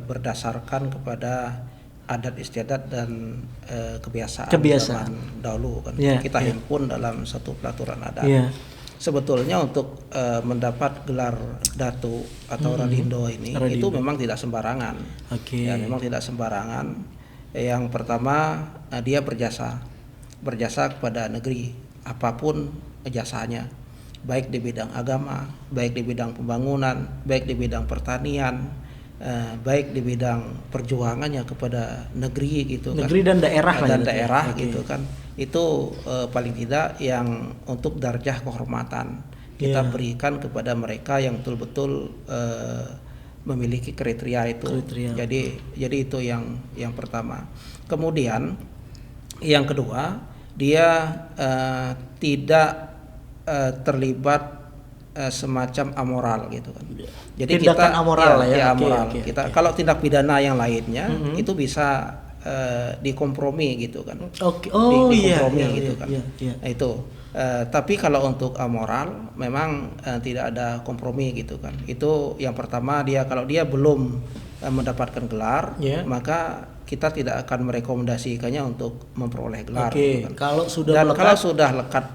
Speaker 1: berdasarkan kepada adat istiadat dan kebiasaan zaman dahulu kan. Kita himpun dalam satu peraturan adat. Sebetulnya untuk mendapat gelar datu atau radindo ini itu memang tidak sembarangan. Ya, memang tidak sembarangan. Yang pertama dia berjasa kepada negeri apapun jasanya, baik di bidang agama, baik di bidang pembangunan, baik di bidang pertanian, baik di bidang perjuangannya kepada negeri gitu kan.
Speaker 2: Negeri dan daerah
Speaker 1: gitu kan. Itu paling tidak yang untuk darjah kehormatan kita berikan kepada mereka yang betul-betul memiliki kriteria itu. Jadi itu yang pertama. Kemudian yang kedua, dia tidak terlibat semacam amoral gitu kan. Jadi
Speaker 2: tindakan
Speaker 1: kita
Speaker 2: amoral
Speaker 1: amoral. Kita kalau tindak pidana yang lainnya itu bisa dikompromi gitu kan. Dikompromi gitu kan. Nah, itu. Tapi kalau untuk amoral memang tidak ada kompromi gitu kan. Itu yang pertama, kalau dia belum mendapatkan gelar, maka kita tidak akan merekomendasikannya untuk memperoleh gelar. Gitu kan.
Speaker 2: Kalau sudah
Speaker 1: lekat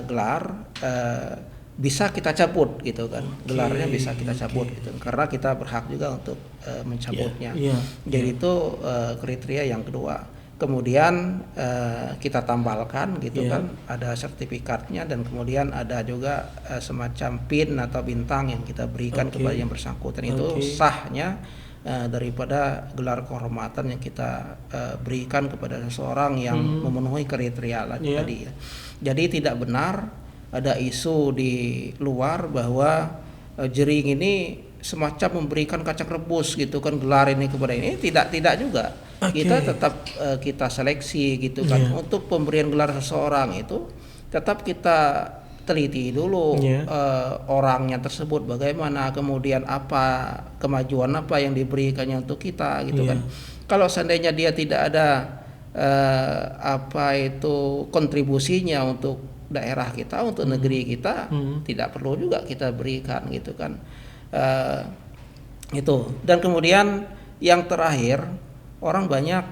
Speaker 1: gelar, bisa kita cabut gitu kan. Gelarnya bisa kita cabut gitu. Karena kita berhak juga untuk mencabutnya. Jadi itu kriteria yang kedua. Kemudian kita tambalkan gitu kan, ada sertifikatnya dan kemudian ada juga semacam pin atau bintang yang kita berikan kepada yang bersangkutan. Itu sahnya daripada gelar kehormatan yang kita berikan kepada seseorang yang memenuhi kriteria tadi ya. Jadi tidak benar ada isu di luar bahwa Jering ini semacam memberikan kacang rebus gitu kan, gelar ini kepada ini. Tidak juga. Kita tetap kita seleksi gitu kan. Untuk pemberian gelar seseorang itu tetap kita teliti dulu orangnya tersebut bagaimana, kemudian apa kemajuan apa yang diberikannya untuk kita gitu kan. Kalau seandainya dia tidak ada kontribusinya untuk daerah kita, untuk negeri kita, tidak perlu juga kita berikan gitu kan. Itu. Dan kemudian yang terakhir, orang banyak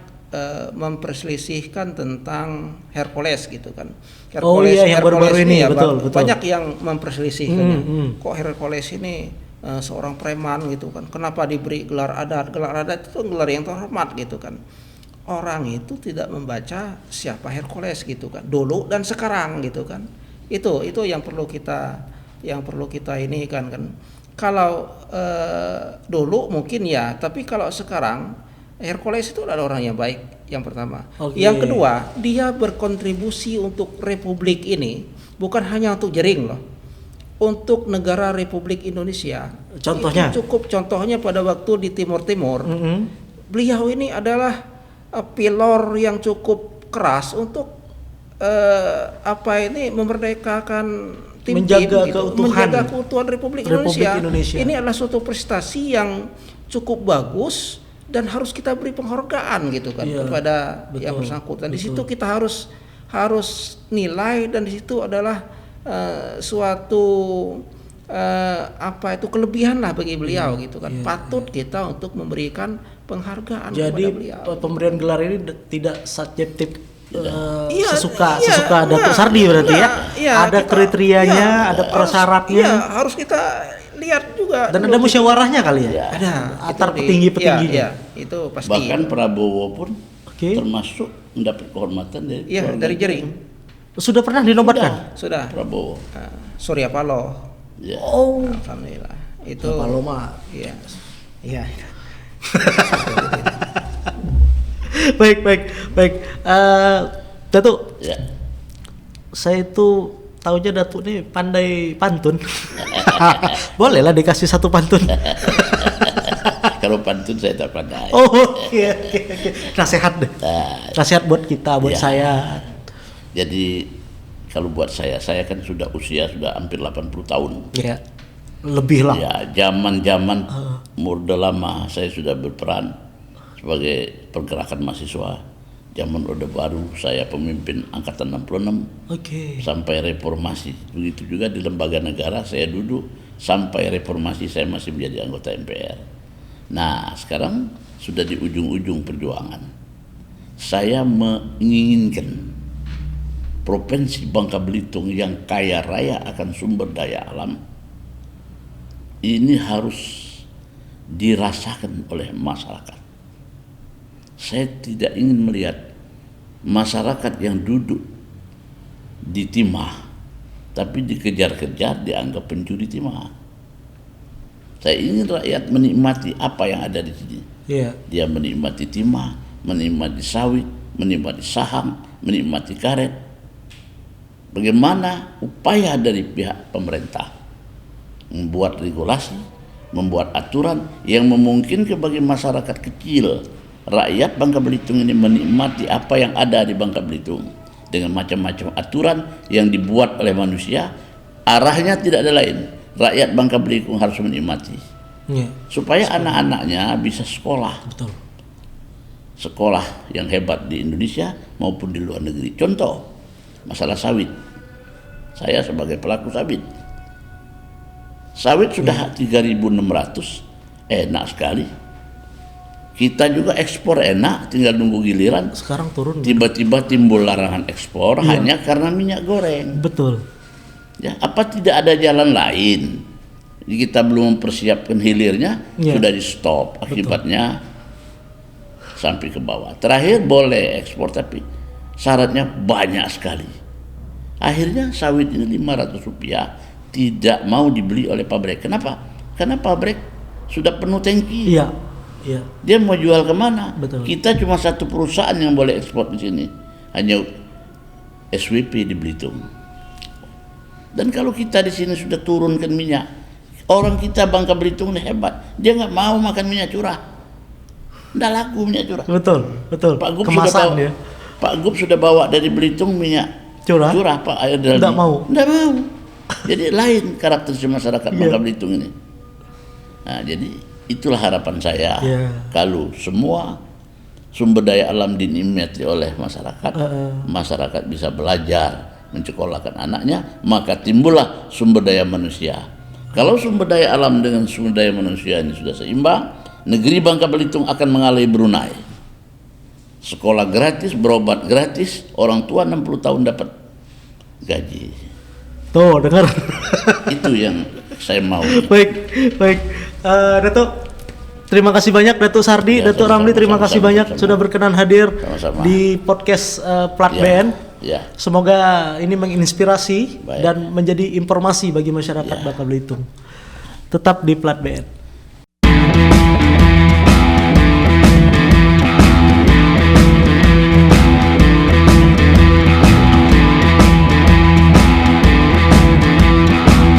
Speaker 1: memperselisihkan tentang Hercules gitu kan.
Speaker 2: Yang baru-baru ini ya, betul.
Speaker 1: Banyak yang memperselisihkannya. Kok Hercules ini seorang preman gitu kan? Kenapa diberi gelar adat? Gelar adat itu gelar yang terhormat gitu kan. Orang itu tidak membaca siapa Hercules gitu kan, dulu dan sekarang gitu kan. Itu yang perlu kita ini kan. Kalau dulu mungkin ya, tapi kalau sekarang Hercules itu adalah orang yang baik, yang pertama. Yang kedua, dia berkontribusi untuk republik ini bukan hanya untuk Jering loh. untuk negara Republik Indonesia.
Speaker 2: Contohnya?
Speaker 1: Itu cukup contohnya pada waktu di Timur Timur. Beliau ini adalah pilor yang cukup keras untuk memerdekakan
Speaker 2: menjaga
Speaker 1: gitu,
Speaker 2: keutuhan.
Speaker 1: menjaga keutuhan Republik Indonesia. Ini adalah suatu prestasi yang cukup bagus dan harus kita beri penghargaan gitu kan kepada yang bersangkutan. Di situ kita harus nilai, dan di situ adalah suatu kelebihan lah bagi beliau gitu kan. Patut kita untuk memberikan penghargaan kepada beliau.
Speaker 2: Jadi pemberian gelar ini tidak subjektif, sesuka Datuk Sardi berarti ada kriterianya, ada prasyaratnya.
Speaker 1: Iya, harus kita lihat juga.
Speaker 2: Dan ada musyawarahnya kali ya? Ada antar petinggi-petingginya.
Speaker 1: Itu pasti.
Speaker 3: Bahkan Prabowo pun termasuk mendapat kehormatan dari
Speaker 1: Jering.
Speaker 2: Sudah pernah dinobatkan?
Speaker 1: Sudah.
Speaker 3: Prabowo.
Speaker 1: Surya Paloh.
Speaker 3: Ya.
Speaker 2: Oh,
Speaker 1: alhamdulillah. Itu
Speaker 2: Paloh mah.
Speaker 1: Iya.
Speaker 2: Baik. Datuk.
Speaker 3: Ya.
Speaker 2: Saya itu taunya Datuk ini pandai pantun. Boleh lah dikasih satu pantun.
Speaker 3: Kalau pantun saya tak pandai.
Speaker 2: Oh, oke. Nasihat deh. Nasihat buat kita, buat saya.
Speaker 3: Jadi kalau buat saya kan sudah hampir 80 tahun.
Speaker 2: Ya. Lebih lah.
Speaker 3: Ya, zaman Orde Lama saya sudah berperan sebagai pergerakan mahasiswa. Zaman Orde Baru saya pemimpin angkatan 66. Sampai reformasi. Begitu juga di lembaga negara saya duduk sampai reformasi, saya masih menjadi anggota MPR. Nah, sekarang sudah di ujung-ujung perjuangan. Saya menginginkan Provinsi Bangka Belitung yang kaya raya akan sumber daya alam ini harus dirasakan oleh masyarakat. Saya tidak ingin melihat masyarakat yang duduk di timah tapi dikejar-kejar, dianggap pencuri timah. Saya ingin rakyat menikmati apa yang ada di sini. Dia menikmati timah, menikmati sawit, menikmati saham, menikmati karet. Bagaimana upaya dari pihak pemerintah membuat regulasi, membuat aturan yang memungkinkan bagi masyarakat kecil, rakyat Bangka Belitung ini menikmati apa yang ada di Bangka Belitung dengan macam-macam aturan yang dibuat oleh manusia. Arahnya tidak ada lain, rakyat Bangka Belitung harus menikmati supaya anak-anaknya bisa sekolah.
Speaker 2: Betul.
Speaker 3: Sekolah yang hebat di Indonesia maupun di luar negeri. Contoh masalah sawit, saya sebagai pelaku sawit sudah 3.600, enak sekali. Kita juga ekspor enak, tinggal nunggu giliran.
Speaker 2: Sekarang turun.
Speaker 3: Tiba-tiba timbul larangan ekspor hanya karena minyak goreng.
Speaker 2: Betul.
Speaker 3: Ya, apa tidak ada jalan lain? Kita belum mempersiapkan hilirnya, sudah di stop. Akibatnya sampai ke bawah. Terakhir boleh ekspor tapi syaratnya banyak sekali. Akhirnya sawit ini Rp500 tidak mau dibeli oleh pabrik. Kenapa? Karena pabrik sudah penuh tangki.
Speaker 2: Iya.
Speaker 3: Dia mau jual kemana?
Speaker 2: Betul.
Speaker 3: Kita cuma satu perusahaan yang boleh ekspor di sini, hanya SWP di Belitung. Dan kalau kita di sini sudah turunkan minyak, orang kita Bangka Belitung ini hebat. Dia nggak mau makan minyak curah. Nggak laku minyak curah.
Speaker 2: Betul.
Speaker 3: Pak Gub
Speaker 2: Kemasan dia.
Speaker 3: Pak Gub sudah bawa dari Belitung minyak curah Pak, air dari.
Speaker 2: Nggak mau.
Speaker 3: Jadi lain karakteristik masyarakat Bangka Belitung ini. Nah, jadi itulah harapan saya. Kalau semua sumber daya alam dinikmati oleh masyarakat, masyarakat bisa belajar, mencekolahkan anaknya, maka timbullah sumber daya manusia. Kalau sumber daya alam dengan sumber daya manusia ini sudah seimbang, negeri Bangka Belitung akan mengalami Brunei. Sekolah gratis, berobat gratis, orang tua 60 tahun dapat gaji.
Speaker 2: Tuh, dengar.
Speaker 3: Itu yang saya mau.
Speaker 2: Baik. Datuk, terima kasih banyak Datuk Sardi, Datuk Ramli, terima kasih banyak sudah berkenan hadir di podcast Plat BN. Semoga ini menginspirasi dan menjadi informasi bagi masyarakat Bangka Belitung. Tetap di Plat BN.